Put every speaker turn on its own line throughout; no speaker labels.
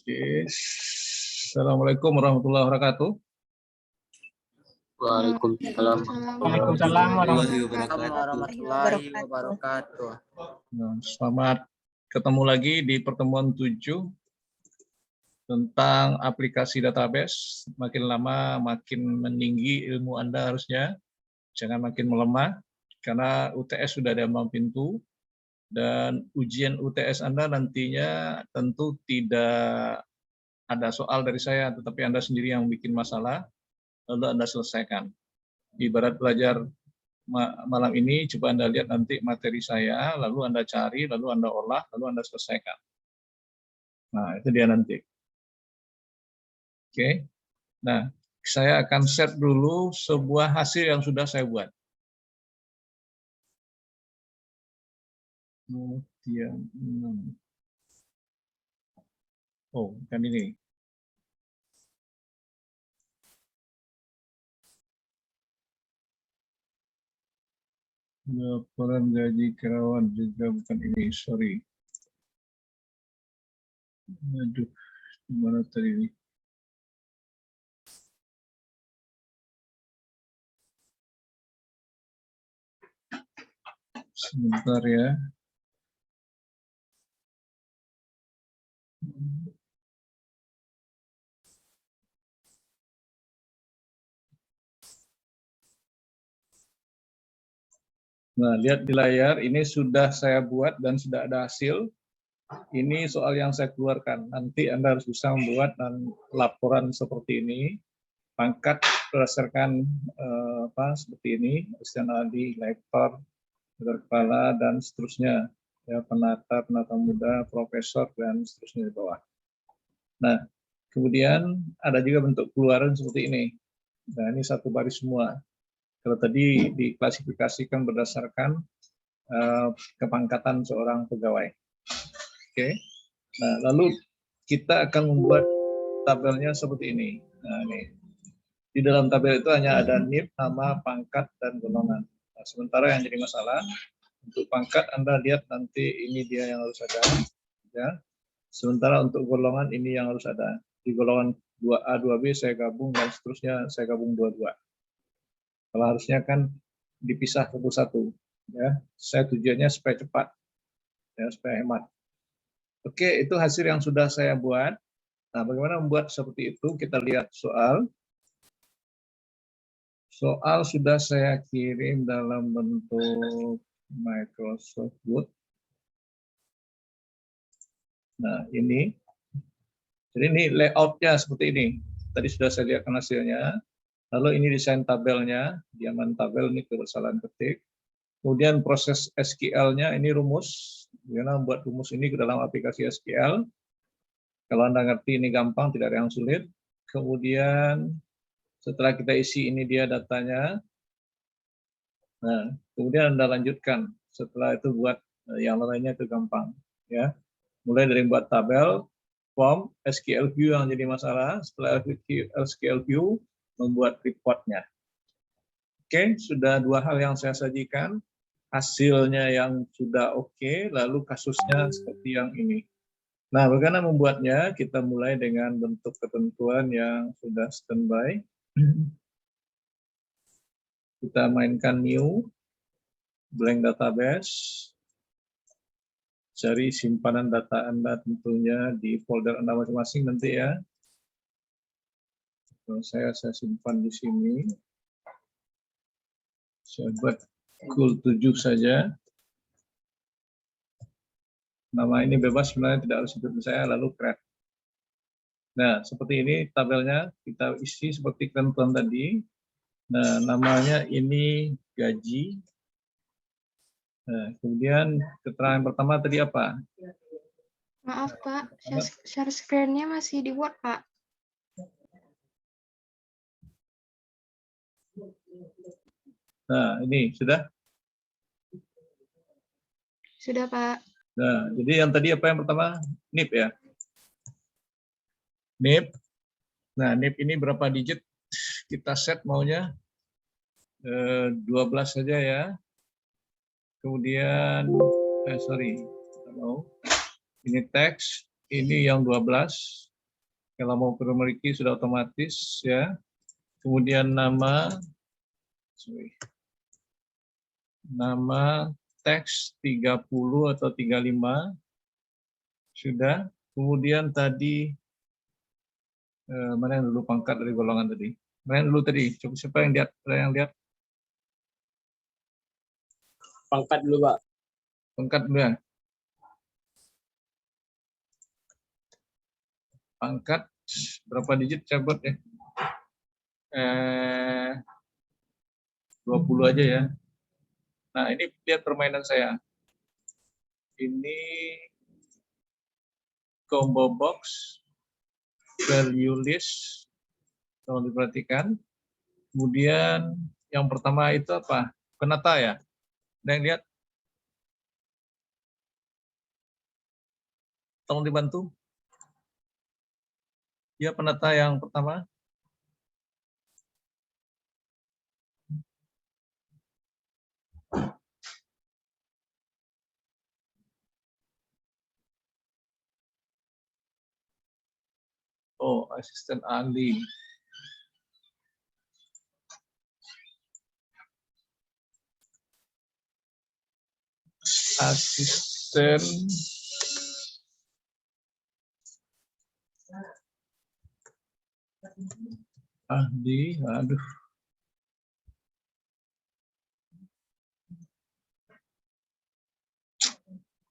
Oke. Assalamualaikum warahmatullahi wabarakatuh.
Waalaikumsalam.
Waalaikumsalam
warahmatullahi wabarakatuh.
Nah, selamat ketemu lagi di pertemuan 7 tentang aplikasi database. Makin lama makin meninggi ilmu Anda harusnya. Jangan makin melemah, karena UTS sudah ada ambang pintu. Dan ujian UTS Anda nantinya tentu tidak ada soal dari saya, tetapi Anda sendiri yang bikin masalah, lalu Anda selesaikan. Ibarat belajar malam ini, coba Anda lihat nanti materi saya, lalu Anda cari, lalu Anda olah, lalu Anda selesaikan. Nah, itu dia nanti. Oke. Nah, saya akan share dulu sebuah hasil yang sudah saya buat. Kemudian, oh, kan ini. Laporan gaji karyawan juga bukan ini, sorry. Aduh, gimana tadi ini? Sebentar ya. Nah, lihat di layar, ini sudah saya buat dan sudah ada hasil. Ini soal yang saya keluarkan. Nanti Anda harus bisa membuat laporan seperti ini. Pangkat berdasarkan seperti ini, asisten aldi, lektor, dokter kepala, dan seterusnya. Ya, penata muda, profesor, dan seterusnya di bawah. Nah, kemudian ada juga bentuk keluaran seperti ini. Nah, ini satu baris semua. Kalau tadi diklasifikasikan berdasarkan kepangkatan seorang pegawai. Oke. Nah, lalu kita akan membuat tabelnya seperti ini. Nah, ini. Di dalam tabel itu hanya ada NIP, nama, pangkat, dan golongan. Nah, sementara yang jadi masalah, untuk pangkat Anda lihat nanti ini dia yang harus ada. Ya. Sementara untuk golongan ini yang harus ada. Di golongan 2A, 2B saya gabung, dan seterusnya saya gabung 2-2. Kalau harusnya kan dipisah satu-satu. Ya. Saya tujuannya supaya cepat, ya, supaya hemat. Oke, itu hasil yang sudah saya buat. Nah, bagaimana membuat seperti itu? Kita lihat soal. Soal sudah saya kirim dalam bentuk Microsoft Word. Nah, ini. Jadi ini layoutnya seperti ini. Tadi sudah saya lihatkan hasilnya. Lalu ini desain tabelnya, diaman tabel ini kesalahan ketik. Kemudian proses SQL-nya, ini rumus. Bagaimana membuat rumus ini ke dalam aplikasi SQL. Kalau Anda ngerti ini gampang, tidak ada yang sulit. Kemudian setelah kita isi ini dia datanya. Nah, kemudian Anda lanjutkan. Setelah itu buat yang lainnya itu gampang. Ya. Mulai dari buat tabel, form, SQL view yang jadi masalah. Setelah SQL view, membuat reportnya. Oke, sudah dua hal yang saya sajikan. Hasilnya yang sudah oke, lalu kasusnya seperti yang ini. Nah, bagaimana membuatnya? Kita mulai dengan bentuk ketentuan yang sudah standby. Kita mainkan new, blank database. Cari simpanan data Anda tentunya di folder Anda masing-masing nanti ya. Kalau saya simpan di sini. Saya buat cool 7 saja. Nama ini bebas, sebenarnya tidak harus seperti saya, lalu create. Nah, seperti ini tabelnya kita isi seperti ketentuan tadi. Nah, namanya ini gaji. Nah, kemudian keterangan pertama tadi apa?
Maaf Pak, share screen-nya masih di Word Pak.
Nah, ini sudah?
Sudah Pak.
Nah, jadi yang tadi apa yang pertama? NIP ya? NIP. Nah, NIP ini berapa digit? Kita set maunya 12 saja ya. Kemudian, sorry, ini teks, ini yang 12. Kalau mau primary key sudah otomatis ya. Kemudian nama teks 30 atau 35 sudah. Kemudian tadi mana yang dulu pangkat dari golongan tadi? Mana yang dulu tadi? Coba siapa yang lihat? Ada yang lihat?
Pangkat dulu, Pak.
Pangkat dulu ya. Pangkat berapa digit cabut ya? 20 aja ya. Nah, ini lihat permainan saya. Ini combo box, value list, tolong diperhatikan. Kemudian yang pertama itu apa? Penata ya. Ada yang lihat? Tolong dibantu. Ya, penata yang pertama. Oh, asisten ahli. Asisten ahli, aduh.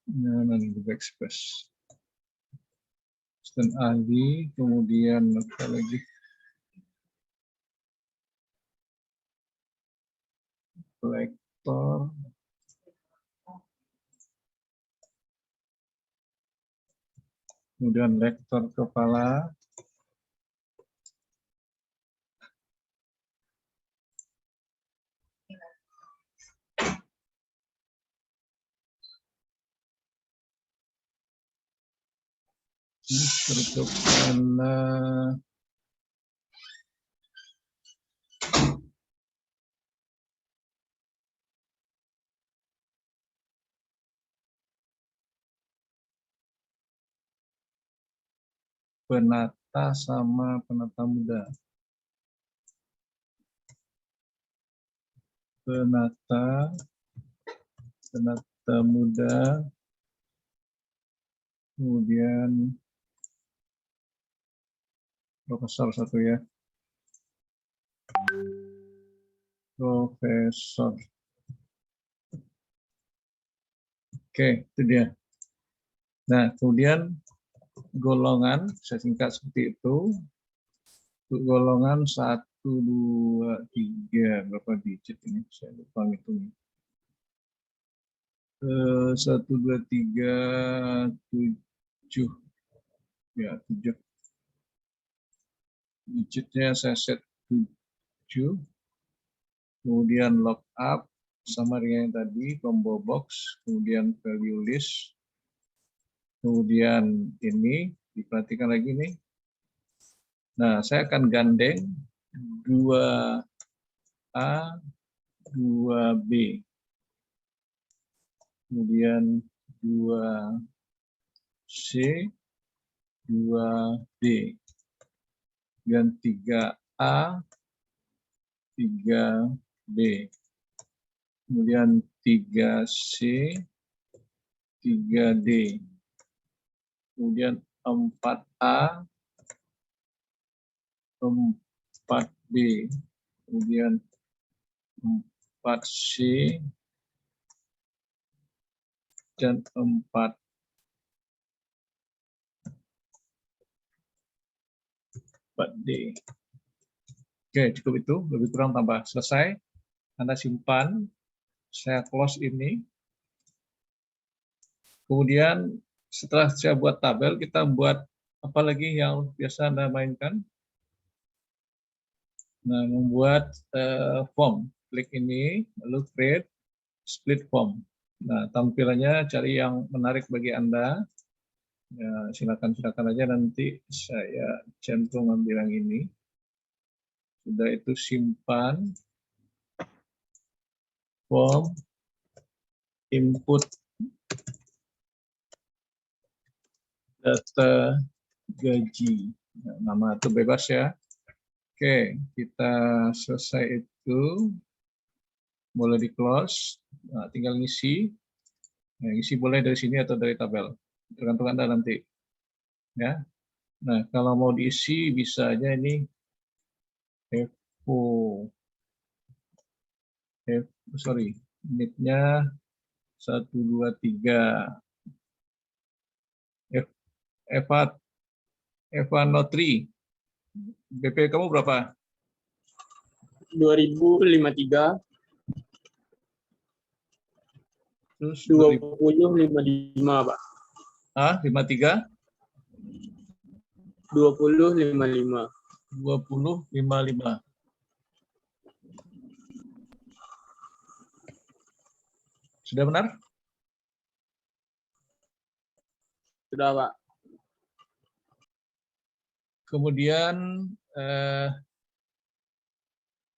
Nanti backspace. Asisten ahli, kemudian apa lagi? Lektor. Kemudian lektor kepala. Kepala. Penata sama penata muda. Penata muda, kemudian profesor satu ya. Profesor. Oke, itu dia. Nah, kemudian golongan, saya singkat seperti itu. Untuk golongan 1, 2, 3, berapa digit ini? Saya lupa ngitungnya. 1, 2, 3, 7. Ya, 7. Digitnya saya set 7. Kemudian lookup, sama dengan yang tadi, combo box, kemudian value list. Kemudian ini, diperhatikan lagi nih. Nah, saya akan gandeng 2A, 2B. Kemudian 2C, 2D. Dan 3A, 3B. Kemudian 3C, 3D. Kemudian 4A, 4B, kemudian 4C, dan 4D. Oke, cukup itu, lebih kurang tambah selesai. Anda simpan, saya close ini. Kemudian setelah saya buat tabel, kita buat apa lagi yang biasa Anda mainkan? Nah, membuat form. Klik ini, lalu create split form. Nah, tampilannya cari yang menarik bagi Anda. Ya, silakan aja, nanti saya centang ambil yang ini. Sudah itu simpan. Form. Input. Data gaji. Nama itu bebas ya. Oke, kita selesai itu. Boleh di close. Nah, tinggal ngisi. Nah, ngisi boleh dari sini atau dari tabel. Tergantung Anda nanti. Ya. Nah, kalau mau diisi bisa aja ini unitnya 123 Eva Notri. BP kamu berapa?
2053
Terus
2055 Pak.
53
2055.
2055. Sudah benar?
Sudah Pak.
Kemudian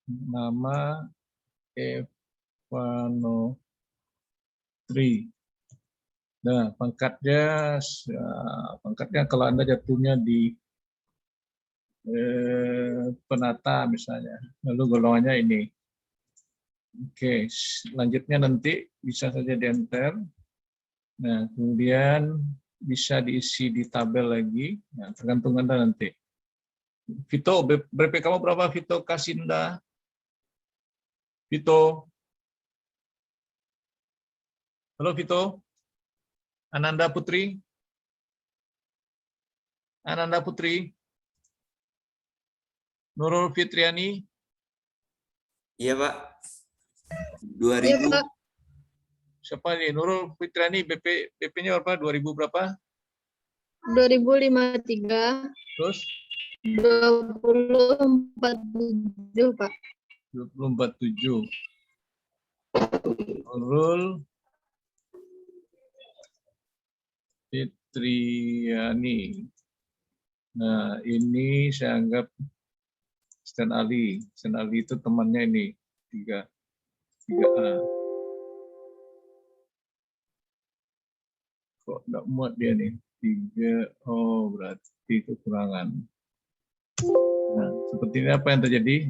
nama Evanotri. Nah, pangkatnya kalau Anda jatuhnya di penata misalnya, lalu golongannya ini. Oke, selanjutnya nanti bisa saja di enter. Nah, kemudian bisa diisi di tabel lagi. Nah, tergantung Anda nanti. Vito, BP kamu berapa Vito Kasinda? Vito. Halo Vito. Ananda Putri. Ananda Putri. Nurul Fitriani.
Iya, Pak. 2000.
Pak.
Siapa nih? Nurul Fitriani, BP-nya berapa? 2000 berapa?
2053
Terus?
2047 Pak.
2047. Nurul Fitriani. Nah, ini saya anggap Stan Ali. Stan Ali itu temannya ini, 3A. Kok nggak muat dia nih? 3, oh berarti kekurangan. Nah, seperti ini apa yang terjadi?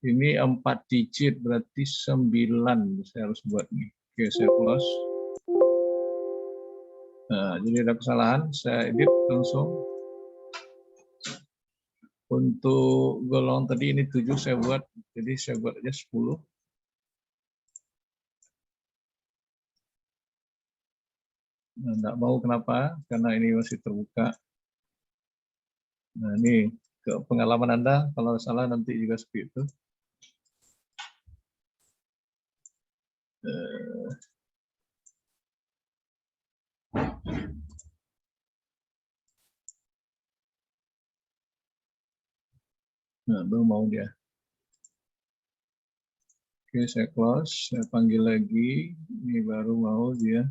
Ini 4 digit, berarti 9 saya harus buat nih. Oke, saya close. Nah, jadi ada kesalahan, saya edit langsung. Untuk golongan tadi ini 7 saya buat, jadi saya buat aja 10. Nah, enggak mau kenapa? Karena ini masih terbuka. Nah, ini ke pengalaman Anda, kalau salah nanti juga seperti itu. Nah, belum mau dia. Oke, saya close, saya panggil lagi. Ini baru mau dia.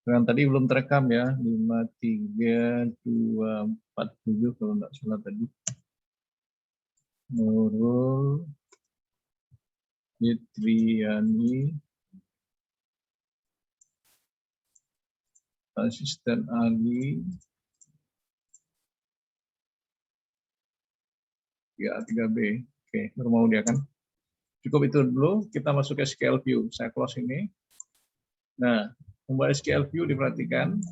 Yang tadi belum terekam ya, 53247 kalau nggak salah tadi. Nurul Fitriani, asisten Ali, ya 3B. Oke, baru mau dia kan. Cukup itu dulu, kita masuk SQL View. Saya close ini. Nah, membuat SQL View diperhatikan.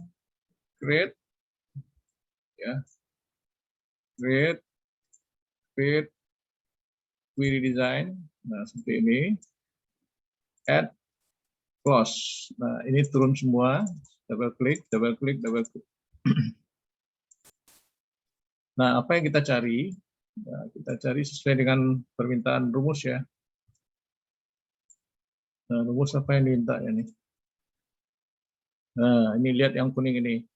Create, ya, create, query design. Nah, seperti ini. Add, close. Nah, ini turun semua. Double klik, double klik, double klik. Nah, apa yang kita cari? Nah, kita cari sesuai dengan permintaan rumus ya. Nah, rumus apa yang diminta ya nih? Nah, ini lihat yang kuning ini.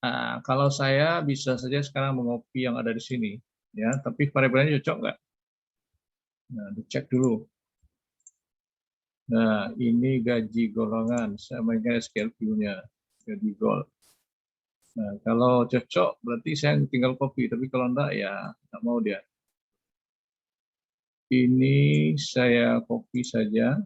Nah, kalau saya bisa saja sekarang mengopi yang ada di sini, ya. Tapi variabelnya cocok nggak? Nah, dicek dulu. Nah, ini gaji golongan. Saya mainkan SQL view-nya, gaji gold. Nah, kalau cocok berarti saya tinggal copy. Tapi kalau enggak ya nggak mau dia. Ini saya copy saja.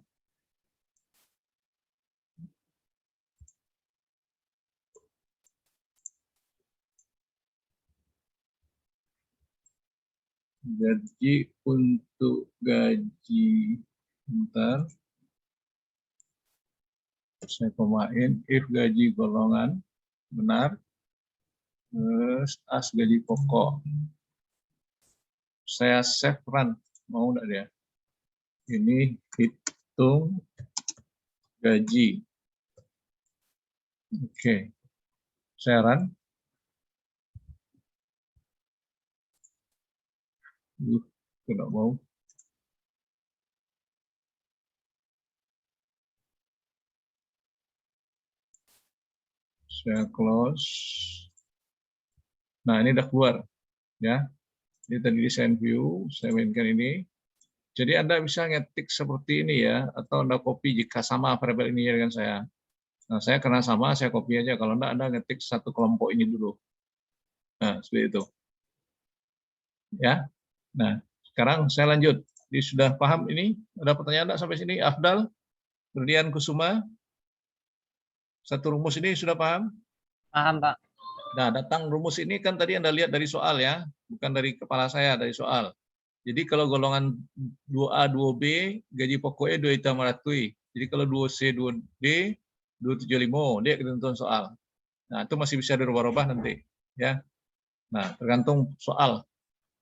Gaji untuk gaji, bentar, saya komain, if gaji golongan, benar, terus as gaji pokok. Saya save run, mau enggak dia? Ini hitung gaji. Oke, saya run. Tidak mau. Saya close. Nah, ini udah keluar, ya. Ini tadi desain view, saya mainkan ini. Jadi Anda bisa ngetik seperti ini ya, atau Anda copy jika sama variabel ini dengan saya. Nah, saya karena sama, saya copy aja. Kalau enggak, Anda ngetik satu kelompok ini dulu. Nah, seperti itu. Ya. Nah, sekarang saya lanjut. Jadi sudah paham ini? Ada pertanyaan enggak sampai sini? Afdal, Berlian Kusuma, satu rumus ini sudah paham?
Paham, Pak.
Nah, datang rumus ini kan tadi Anda lihat dari soal ya, bukan dari kepala saya, dari soal. Jadi kalau golongan 2A, 2B, gaji pokoknya 2 juta meratui. Jadi kalau 2C, 2D, 275, dia ketentuan soal. Nah, itu masih bisa dirubah-rubah nanti. Ya. Nah, tergantung soal.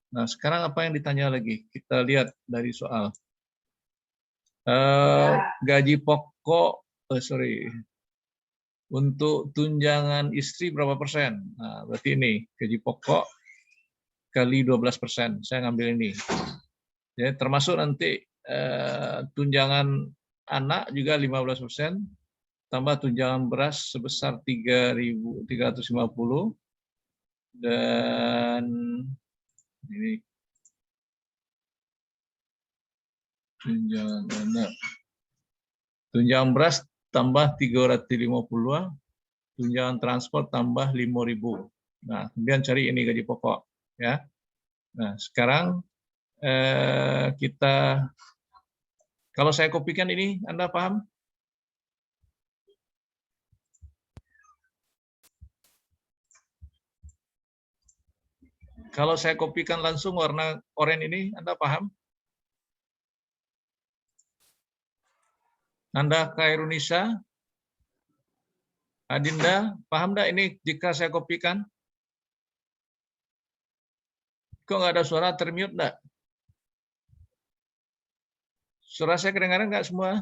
Nah, sekarang apa yang ditanya lagi? Kita lihat dari soal. Gaji pokok, untuk tunjangan istri berapa persen? Nah, berarti ini gaji pokok kali 12%. Saya ngambil ini. Ya, termasuk nanti tunjangan anak juga 15%, tambah tunjangan beras sebesar 3.350, dan ini tunjangan anak. Tunjangan beras tambah 350, tunjangan transport tambah 5.000. Nah, kemudian cari ini gaji pokok, ya. Nah, sekarang kita, kalau saya kopikan ini, Anda paham? Kalau saya kopikan langsung warna oranye ini, Anda paham? Nanda Khairunisa, Adinda, paham enggak ini jika saya kopikan? Kok nggak ada suara, termute enggak? Suara saya kedengaran nggak semua?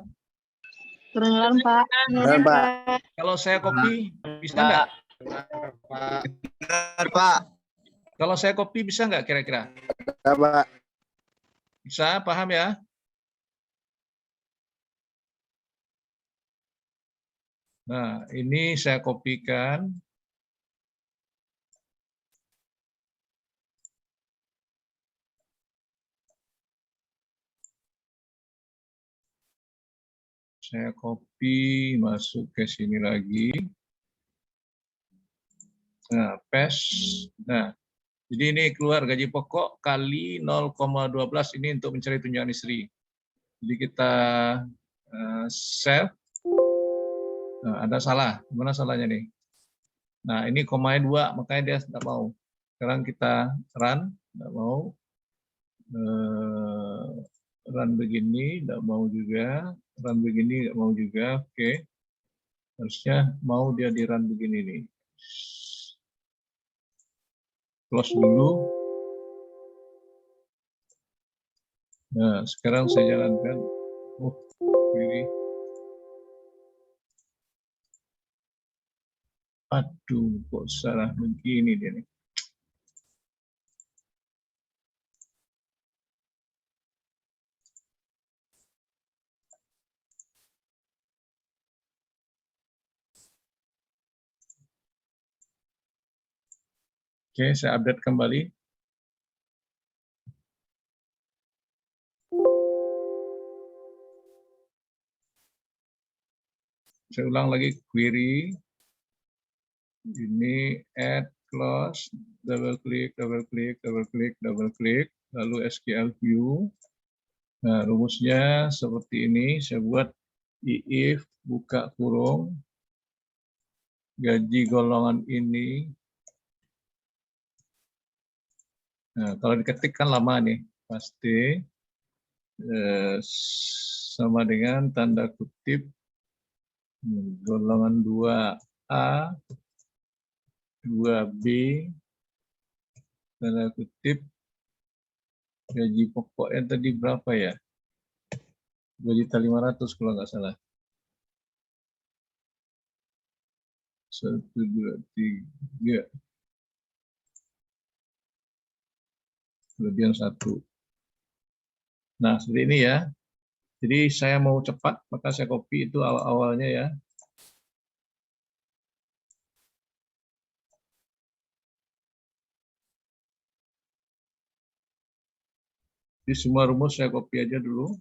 Kedengaran, Pak.
Benar, Pak.
Kalau saya copy, bisa nggak?
Benar, Pak.
Kalau saya copy, bisa nggak kira-kira?
Ya, Pak.
Bisa, paham ya? Nah, ini saya kopikan. Saya copy, masuk ke sini lagi. Nah, paste. Nah, jadi ini keluar gaji pokok kali 0,12 ini untuk mencari tunjangan istri. Jadi kita save. Nah, ada salah. Gimana salahnya nih? Nah, ini komanya 2, makanya dia tidak mau. Sekarang kita run, tidak mau. Run begini, tidak mau juga. Run begini, tidak mau juga. Oke. Harusnya mau dia di run begini nih. Close dulu. Nah, sekarang saya jalankan. Oh, ini. Aduh, kok salah begini dia nih. Oke, saya update kembali. Saya ulang lagi query. Ini add clause, double klik, double klik, double klik, double klik, lalu SQL view. Nah, rumusnya seperti ini. Saya buat if buka kurung gaji golongan ini Nah, kalau diketik kan lama nih, pasti sama dengan tanda kutip golongan 2A, 2B, tanda kutip gaji pokoknya tadi berapa ya? 2.500.000 kalau nggak salah. 1, 2, 3. Kelebihan 1. Nah, seperti ini ya. Jadi saya mau cepat, maka saya copy itu awal-awalnya ya. Jadi semua rumus saya copy aja dulu.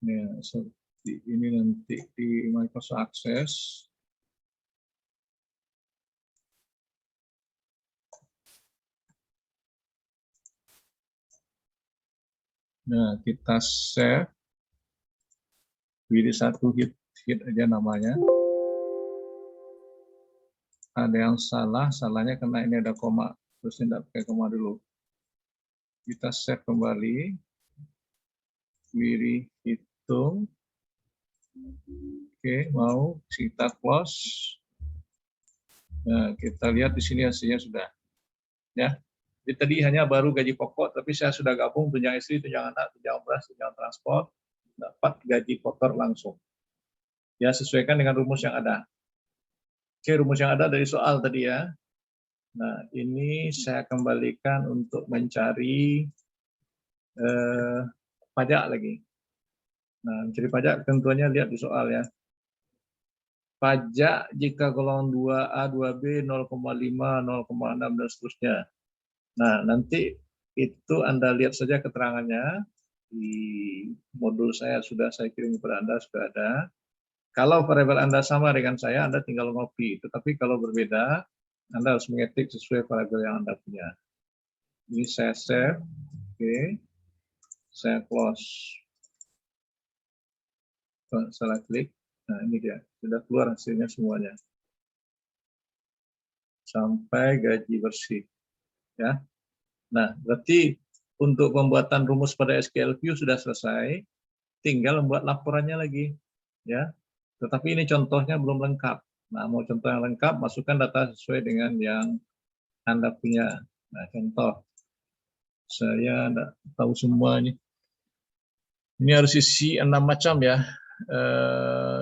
Ya, seperti ini nanti di Microsoft Access. Nah, kita save. Pilih satu hit aja namanya. Ada yang salah, salahnya karena ini ada koma. Terus tidak pakai koma dulu. Kita save kembali. Pilih hitung. Oke, mau kita close. Nah, kita lihat di sini hasilnya sudah. Ya. Jadi tadi hanya baru gaji pokok, tapi saya sudah gabung tunjangan istri, tunjangan anak, tunjangan beras, tunjangan transport, dapat gaji kotor langsung. Ya, sesuaikan dengan rumus yang ada. Oke, rumus yang ada dari soal tadi ya. Nah, ini saya kembalikan untuk mencari pajak lagi. Nah, mencari pajak tentunya lihat di soal ya. Pajak jika golongan 2A, 2B, 0,5, 0,6, dan seterusnya. Nah, nanti itu Anda lihat saja keterangannya. Di modul saya sudah saya kirim kepada Anda, sudah ada. Kalau variabel Anda sama dengan saya, Anda tinggal ngopi. Tetapi kalau berbeda, Anda harus mengetik sesuai variabel yang Anda punya. Ini saya save. Oke. Saya close. Salah klik. Nah, ini dia. Sudah keluar hasilnya semuanya. Sampai gaji bersih. Ya. Nah, berarti untuk pembuatan rumus pada SQL View sudah selesai, tinggal membuat laporannya lagi, ya. Tetapi ini contohnya belum lengkap. Nah, mau contoh yang lengkap, masukkan data sesuai dengan yang Anda punya. Nah, contoh, saya tidak tahu semua ini. Ini harus isi 6 macam ya.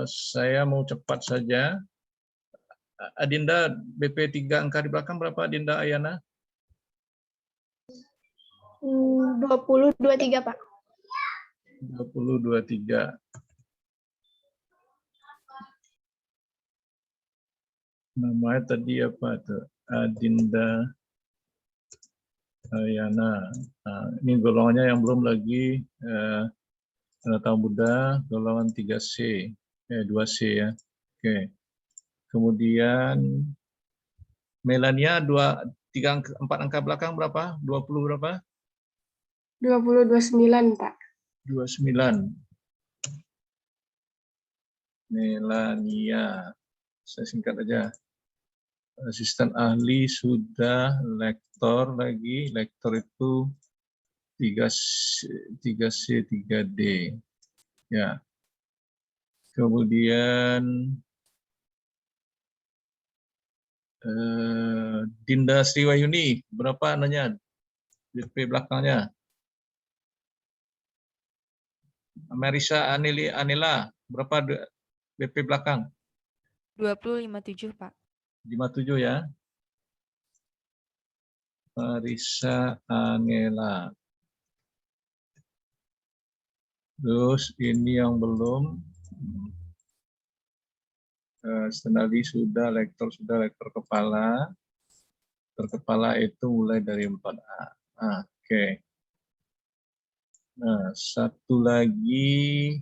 Saya mau cepat saja. Adinda BP 3 angka di belakang berapa, Adinda Ayana?
2023, Pak.
2023. Namanya tadi apa tuh? Adinda Ayana. Nah, ini golongannya yang belum lagi tanda tahun muda, golongan 3C, 2C ya. Oke. Kemudian Melania 4 angka belakang berapa? 20 berapa?
2029, Pak.
29. Melania. Saya singkat aja. Asisten ahli sudah, lektor lagi. Lektor itu 3C, 3D. Ya. Kemudian Dinda Sriwayuni, berapa nanya? BP belakangnya. Marisa Anila, berapa BP belakang?
2057, Pak.
57 ya. Marisa Angela. Terus ini yang belum. Senali sudah, lektor kepala. Lektor kepala itu mulai dari 4A. Oke. Nah, satu lagi.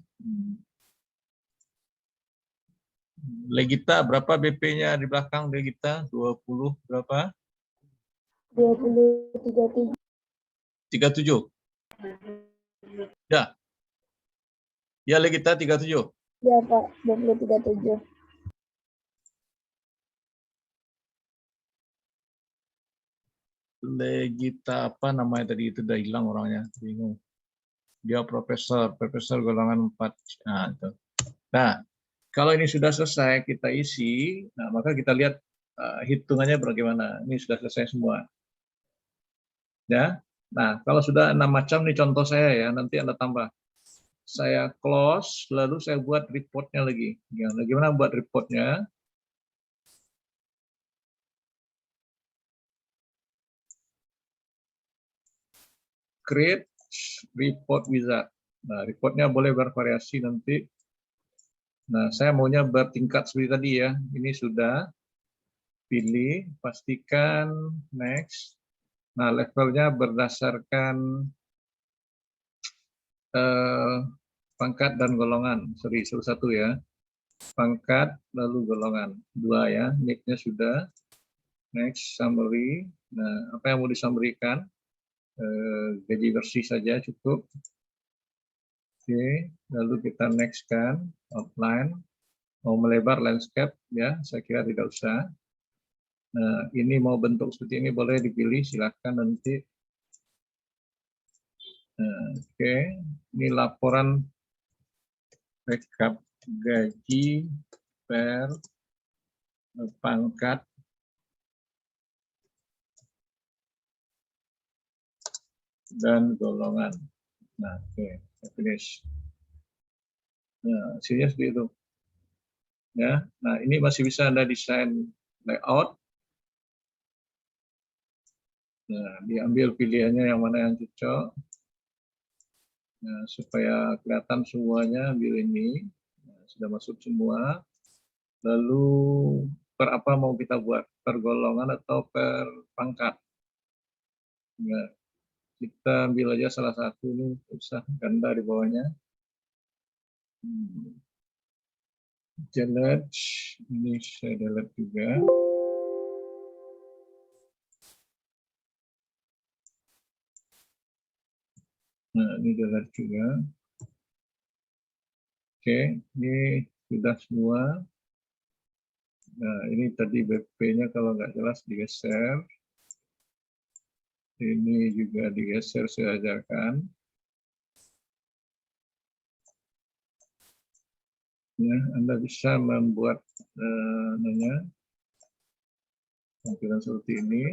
Legita, berapa BP-nya di belakang Legita? 20 berapa?
2033.
37. Ya. Ya, Legita 37.
Ya, Pak. 2037.
Legita apa namanya tadi itu udah hilang orangnya, bingung. Dia profesor golongan 4. Nah, itu. Nah, kalau ini sudah selesai kita isi, nah maka kita lihat hitungannya bagaimana. Ini sudah selesai semua. Ya. Nah, kalau sudah 6 macam nih contoh saya ya, nanti Anda tambah. Saya close, lalu saya buat reportnya lagi. Ya, bagaimana buat reportnya? Create report wizard. Nah, reportnya boleh bervariasi nanti. Nah, saya maunya bertingkat seperti tadi ya. Ini sudah. Pilih, pastikan, next. Nah, levelnya berdasarkan pangkat dan golongan. Sorry, satu ya. Pangkat, lalu golongan. 2 ya, nick-nya sudah. Next, summary. Nah, apa yang mau disampaikan? Gaji bersih saja cukup. Oke, lalu kita next kan, outline. Mau melebar landscape, ya, saya kira tidak usah. Nah, ini mau bentuk seperti ini boleh dipilih, silahkan nanti. Oke, ini laporan rekap gaji per pangkat dan golongan. Nah, oke, finish. Nah, hasilnya seperti itu. Ya, nah ini masih bisa Anda desain layout. Nah, diambil pilihannya yang mana yang cocok. Nah, supaya kelihatan semuanya, ambil ini. Nah, sudah masuk semua. Lalu per apa mau kita buat? Per golongan atau per pangkat? Nah, kita ambil aja salah satu ini, usah ganda di bawahnya. Delete, ini saya delete juga. Nah, ini delete juga. Oke, ini sudah semua. Nah, ini tadi BP-nya kalau nggak jelas digeser. Ini juga digeser saya ajarkan. Ya, Anda bisa membuat tampilan seperti ini.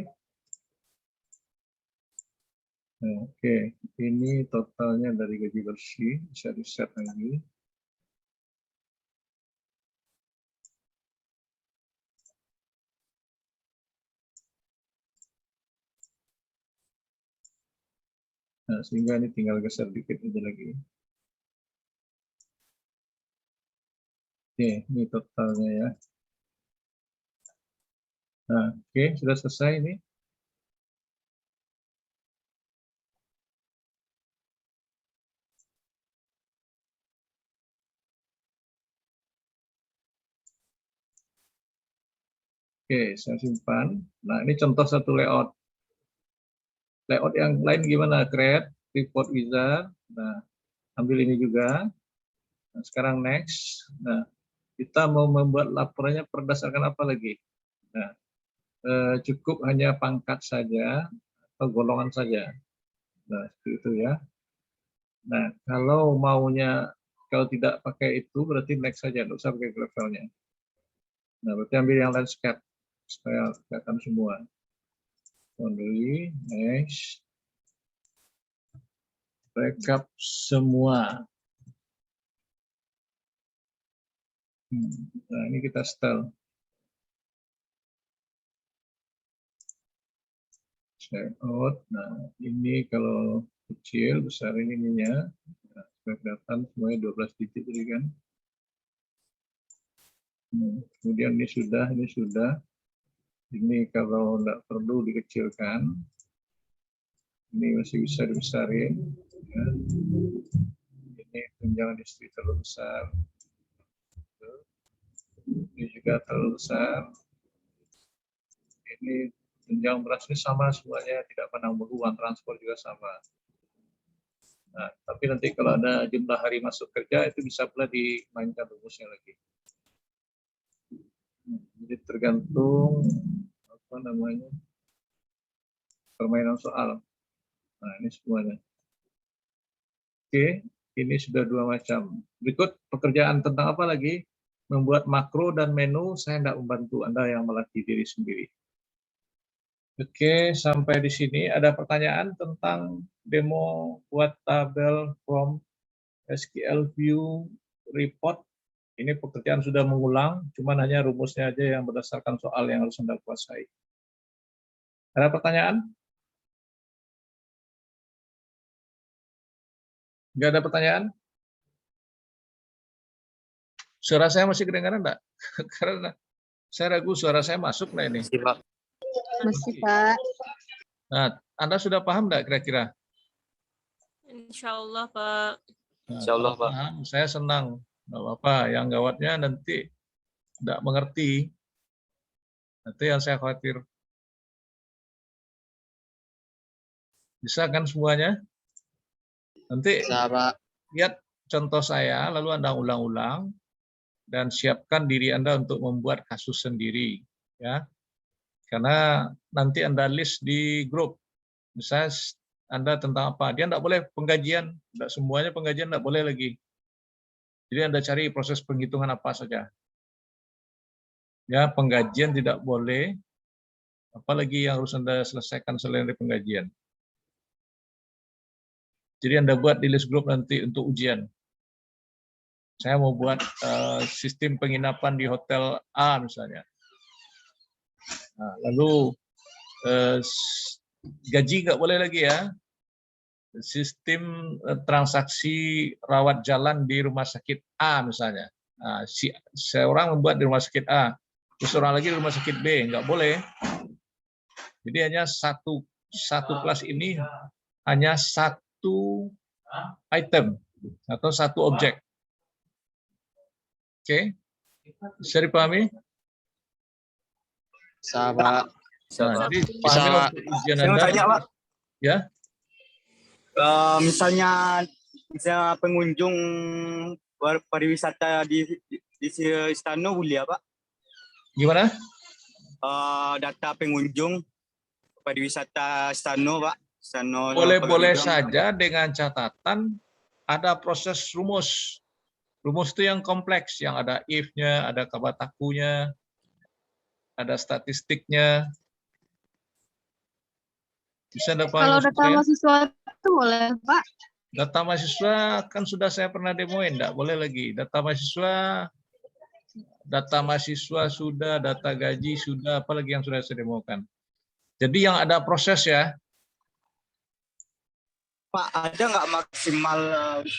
Nah, oke, ini totalnya dari gaji bersih, bisa di-set lagi. Nah, sehingga ini tinggal geser dikit aja lagi. Oke, ini totalnya ya. Nah, oke, sudah selesai ini. Oke, saya simpan. Nah, ini contoh satu layout. Layout yang lain gimana? Create, report wizard. Nah, ambil ini juga. Nah, sekarang next. Nah, kita mau membuat laporannya berdasarkan apa lagi? Nah, cukup hanya pangkat saja atau golongan saja. Nah, seperti itu ya. Nah, kalau maunya, kalau tidak pakai itu, berarti next saja, tidak usah pakai levelnya. Nah, berarti ambil yang landscape, supaya kelihatan semua. Only, next. Rekap semua. Nah, ini kita setel. Save out. Nah, ini kalau kecil, besar ininya. Nah, supaya kelihatan semuanya 12 digit tadi kan. Kemudian ini sudah. Ini kalau tidak perlu dikecilkan. Ini masih bisa dibesarin. Ya. Ini tunjangan istri terlalu besar. Ini juga terlalu besar. Ini tunjangan beras ini sama semuanya, tidak pandang bulu, uang transport juga sama. Nah, tapi nanti kalau ada jumlah hari masuk kerja itu bisa pula dimainkan rumusnya lagi. Jadi tergantung apa namanya permainan soal. Nah, ini semuanya. Oke, ini sudah 2 macam. Berikut pekerjaan tentang apa lagi? Membuat makro dan menu, saya tidak membantu Anda yang melatih diri sendiri. Oke, sampai di sini ada pertanyaan tentang demo buat tabel from SQL View Report. Ini pekerjaan sudah mengulang, cuman hanya rumusnya aja yang berdasarkan soal yang harus Anda kuasai. Ada pertanyaan? Nggak ada pertanyaan? Suara saya masih kedengaran enggak? Karena saya ragu suara saya masuk nah ini.
Masih, Pak.
Nah, Anda sudah paham enggak kira-kira?
Insya Allah, Pak.
Nah,
Insya Allah,
kalau
Pak.
paham, saya senang. Nggak apa-apa, yang gawatnya nanti tidak mengerti. Itu yang saya khawatir. Bisa kan semuanya? Nanti lihat contoh saya, lalu Anda ulang-ulang, dan siapkan diri Anda untuk membuat kasus sendiri. Ya, karena nanti Anda list di grup. Misalnya Anda tentang apa, dia tidak boleh penggajian, tidak semuanya penggajian tidak boleh lagi. Jadi Anda cari proses penghitungan apa saja. Ya, penggajian tidak boleh, apalagi yang harus Anda selesaikan selain dari penggajian. Jadi Anda buat di list grup nanti untuk ujian. Saya mau buat sistem penginapan di hotel A misalnya. Nah, lalu gaji nggak boleh lagi ya. Sistem transaksi rawat jalan di rumah sakit A misalnya. Nah, seorang membuat di rumah sakit A, terus orang lagi di rumah sakit B, nggak boleh. Jadi hanya satu kelas ini hanya satu item atau satu objek. Oke, bisa dipahami?
Sahabat.
Nah, jadi
Bisa.
untuk ujian
Saya mau
Anda,
tanya, Pak.
ya.
Misalnya pengunjung pariwisata di Istana boleh, Pak?
Gimana?
Data pengunjung pariwisata Istana, Pak. Istana
Boleh-boleh
pengunjung.
saja dengan catatan ada proses rumus. Rumus itu yang kompleks, yang ada if-nya, ada kabatakunya, ada statistiknya. Bisa dapat
Kalau data mahasiswa itu boleh, Pak?
Data mahasiswa kan sudah saya pernah demoin, enggak boleh lagi. Data mahasiswa sudah, data gaji sudah, apalagi yang sudah saya demokan. Jadi yang ada proses ya.
Pak, ada nggak maksimal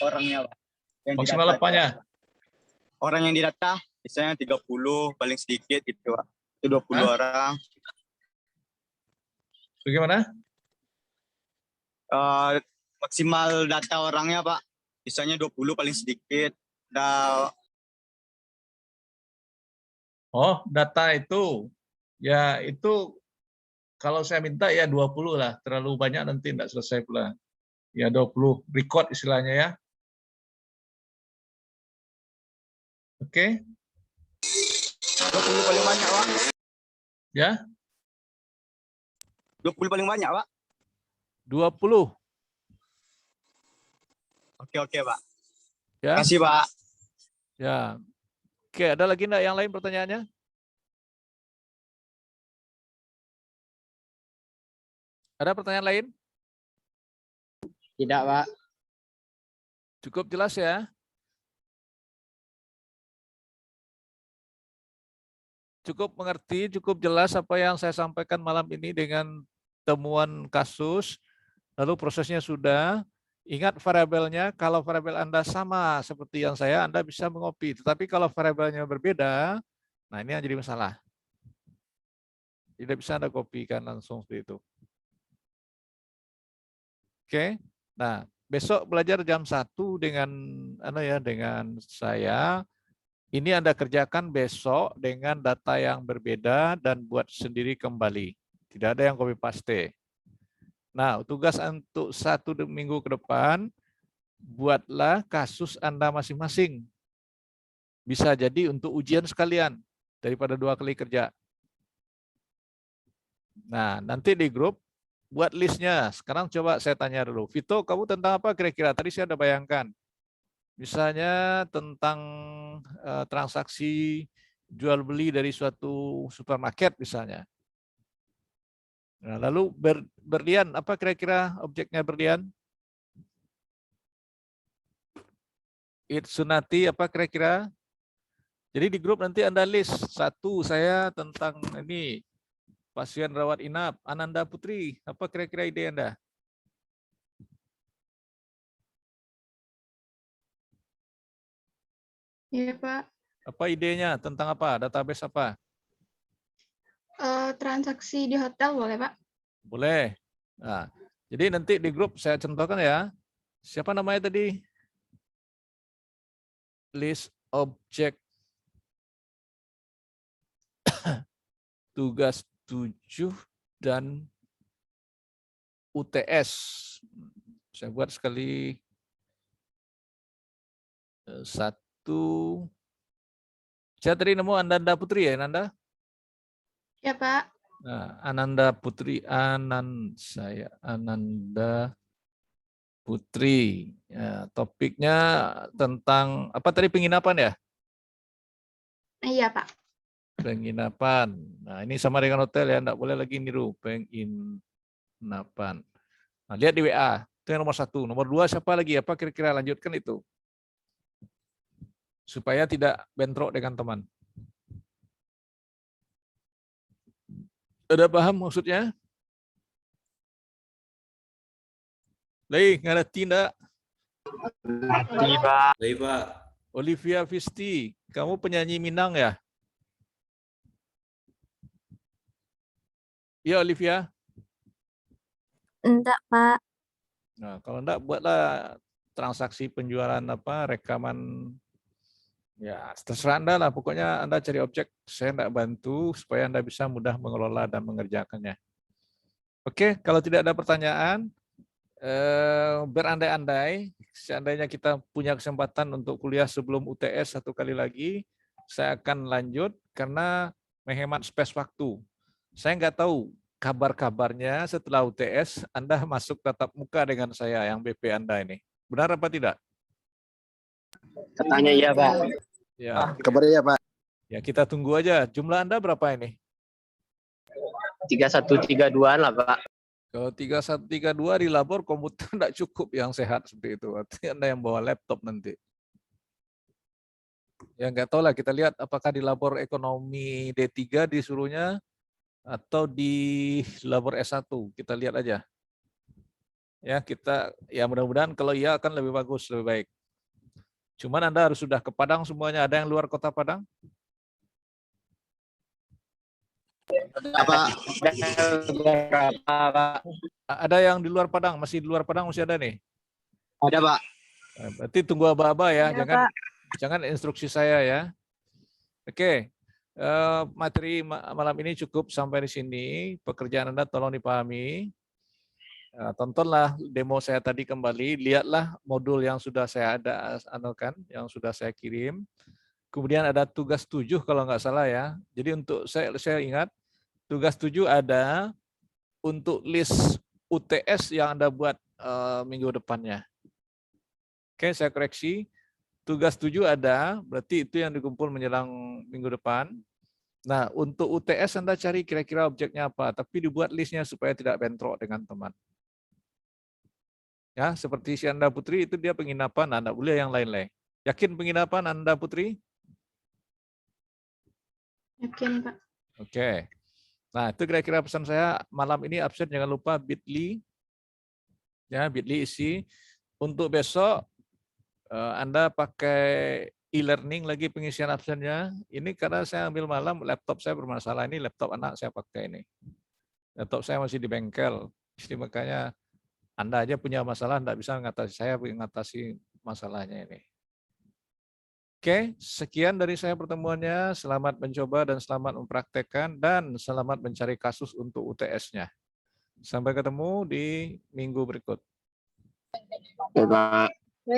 orangnya, Pak? Yang
Maksimal
didata,
apanya?
orang yang didata, misalnya 30, paling sedikit gitu, Pak. Itu 20 orang.
Bagaimana?
Maksimal data orangnya, Pak. Misalnya 20 paling sedikit.
Oh, data itu. Ya, itu kalau saya minta ya 20 lah. Terlalu banyak nanti tidak selesai pula. Ya 20 record istilahnya ya. Oke.
20 paling banyak, Pak.
Ya.
20 paling banyak, Pak.
20.
Oke, Pak.
Ya.
Terima kasih, Pak.
Ya. Oke, ada lagi enggak yang lain pertanyaannya? Ada pertanyaan lain?
Tidak, Pak.
Cukup jelas ya? Cukup mengerti, cukup jelas apa yang saya sampaikan malam ini dengan temuan kasus, lalu prosesnya sudah. Ingat variabelnya, kalau variabel Anda sama seperti yang saya, Anda bisa mengopi. Tetapi kalau variabelnya berbeda, nah ini yang jadi masalah. Tidak bisa Anda kopikan langsung seperti itu. Oke, nah besok belajar jam 1 dengan saya. Ini Anda kerjakan besok dengan data yang berbeda dan buat sendiri kembali. Tidak ada yang copy paste. Nah, tugas untuk 1 minggu ke depan, buatlah kasus Anda masing-masing. Bisa jadi untuk ujian sekalian, daripada 2 kali kerja. Nah, nanti di grup buat listnya. Sekarang coba saya tanya dulu. Vito, kamu tentang apa kira-kira? Tadi saya ada bayangkan. Misalnya tentang transaksi jual beli dari suatu supermarket misalnya. Nah, lalu berlian, apa kira-kira objeknya berlian? Sunati, apa kira-kira? Jadi di grup nanti Anda list. Satu, saya tentang ini, pasien rawat inap. Ananda Putri, apa kira-kira ide Anda?
Iya, Pak.
Apa idenya? Tentang apa? Database apa?
Transaksi di hotel boleh, Pak?
Boleh. Nah, jadi nanti di grup saya contohkan ya. Siapa namanya tadi? List objek tugas 7 dan UTS. Saya buat sekali satu. Saya tadi nemu Ananda Putri ya, Ananda?
Ya, Pak.
Nah, Ananda Putri, Ananda Putri. Ya, topiknya tentang apa tadi, penginapan ya?
Iya, Pak.
Penginapan. Nah, ini sama dengan hotel ya, enggak boleh lagi niru penginapan. Nah, lihat di WA, itu yang nomor 1. Nomor 2 siapa lagi? Apa kira-kira, lanjutkan itu. Supaya tidak bentrok dengan teman. Ada paham maksudnya? Lei, ngerti enggak?
Baik, Pak.
Olivia Visti, kamu penyanyi Minang ya? Iya, Olivia.
Enggak, Pak.
Nah, kalau enggak buatlah transaksi penjualan apa, rekaman. Ya, terserah Anda lah. Pokoknya Anda cari objek, saya enggak bantu supaya Anda bisa mudah mengelola dan mengerjakannya. Oke, kalau tidak ada pertanyaan, berandai-andai, seandainya kita punya kesempatan untuk kuliah sebelum UTS satu kali lagi, saya akan lanjut karena menghemat space waktu. Saya nggak tahu kabar-kabarnya setelah UTS Anda masuk tatap muka dengan saya yang BP Anda ini. Benar apa tidak?
Katanya iya, Pak.
Ya,
Kabarnya ya, Pak.
ya kita tunggu aja. Jumlah Anda berapa ini?
3132 lah, Pak.
Kalau 3132 di labor komputer tidak cukup yang sehat seperti itu. Artinya Anda yang bawa laptop nanti. Ya nggak tahu lah, kita lihat apakah di labor ekonomi D3 disuruhnya atau di labor S1. Kita lihat aja. Ya, mudah-mudahan kalau iya akan lebih bagus, lebih baik. Cuman Anda harus sudah ke Padang semuanya. Ada yang luar kota Padang?
Apa?
Ada yang di luar Padang? Masih di luar Padang masih ada nih?
Ada, Pak.
Berarti tunggu aba-aba ya.
Ada,
Jangan instruksi saya ya. Oke. Materi malam ini cukup sampai di sini. Pekerjaan Anda tolong dipahami. Tontonlah demo saya tadi kembali, lihatlah modul yang sudah saya anukan, yang sudah saya kirim. Kemudian ada tugas 7 kalau nggak salah ya. Jadi untuk saya ingat, tugas 7 ada untuk list UTS yang Anda buat minggu depannya. Oke, saya koreksi. Tugas 7 ada, berarti itu yang dikumpul menjelang minggu depan. Nah, untuk UTS Anda cari kira-kira objeknya apa, tapi dibuat listnya supaya tidak bentrok dengan teman. Ya, seperti si Anda Putri itu dia penginapan, Anda boleh yang lain-lain. Yakin penginapan Anda Putri?
Yakin, Pak.
Oke. Nah, itu kira-kira pesan saya malam ini. Absen jangan lupa bit.ly. Ya, bit.ly isi. Untuk besok Anda pakai e-learning lagi pengisian absennya. Ini karena saya ambil malam, laptop saya bermasalah. Ini laptop anak saya pakai ini. Laptop saya masih di bengkel. Jadi makanya Anda aja punya masalah, tidak bisa mengatasi, saya mengatasi masalahnya ini. Oke, sekian dari saya pertemuannya. Selamat mencoba dan selamat mempraktekkan dan selamat mencari kasus untuk UTS-nya. Sampai ketemu di minggu berikut.
Oke, Pak.